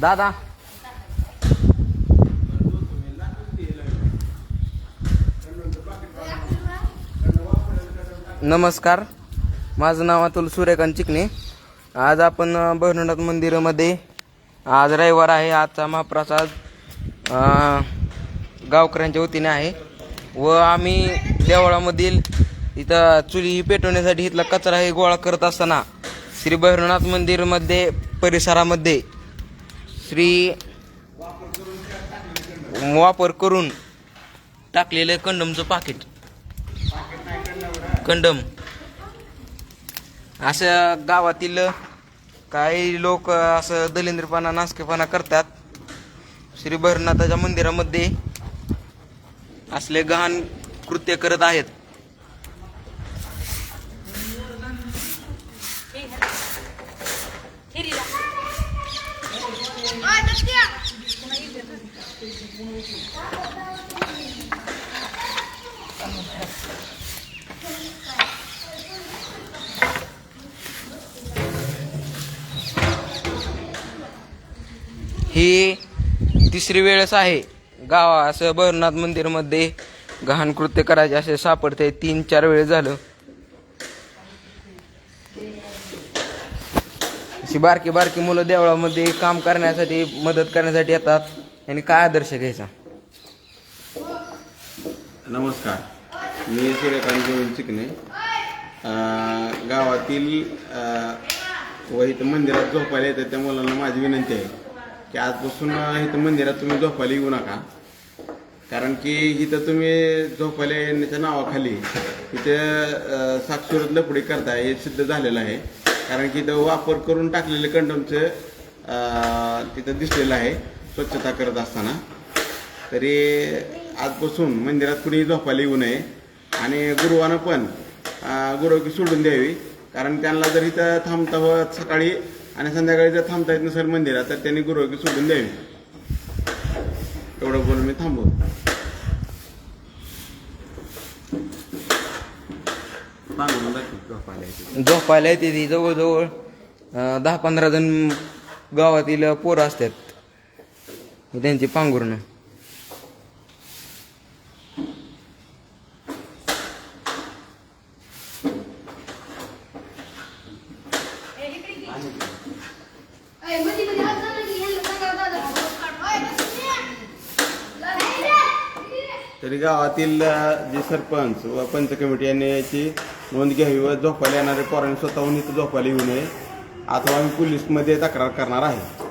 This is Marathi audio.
दादा नमस्कार, माझं नाव अतुल सूर्यकांत चिकणे. आज आपण भैरवनाथ मंदिरामध्ये, आज रविवार आहे, आजचा महाप्रसाद गावकऱ्यांच्या वतीने आहे व आम्ही देवळामधील इथं चुली पेटवण्यासाठी इथला कचरा हे गोळा करत असताना श्री भैरवनाथ मंदिरमध्ये परिसरामध्ये वापर करून टाकलेलं कंडमचं पाकिट, कंडम असं गावातील काही लोक असं दलिंद्रपणा नासकेपणा करतात. श्री भैरवनाथाच्या मंदिरामध्ये असले गहाण कृत्य करत आहेत. ही तिसरी वेळेस आहे असं भैरवनाथ मंदिरमध्ये गहाण कृत्य करायचे असे सापडते. 3-4 वेळेस झालं. अशी बारकी बारकी मुलं देवळामध्ये काम करण्यासाठी, मदत करण्यासाठी येतात. यांनी काय आदर्श घ्यायचा? नमस्कार, मी सूर्यकांत चिकणे. गावातील व इथं मंदिरात झोपायला येतात त्या मुलांना माझी विनंती आहे की आजपासून इथं मंदिरात तुम्ही झोपायला येऊ नका. कारण की इथं तुम्ही झोपायला येण्याच्या नावाखाली इथे साक्षरत लफडी करताय हे सिद्ध झालेलं आहे. कारण की इथं वापर करून टाकलेले कंडमचं तिथं दिसलेलं आहे स्वच्छता करत असताना. तरी आजपासून मंदिरात कुणीही झोपायला येऊ नये आणि गुरुवानं पण गुरुवारी सोडून द्यावी. कारण त्यांना जर इथं थांबता होत सकाळी आणि संध्याकाळी जर थांबता येत नसेल मंदिरात तर त्यांनी गुरुवारी सोडून द्यावी. एवढं बोलून मी थांबवतो. झोपायला येते ती जवळजवळ 10-15 जण गावातील पोरं असतात, त्यांची पांघरुणं. तरी गावातील जे सरपंच व पंच कमिटी यांनी याची नोंद घ्यावी व झोपायला येणारे पोरांनी स्वतःहून इथं झोपायला येऊ नये, अथवा आम्ही पोलीसमध्ये तक्रार करणार आहे.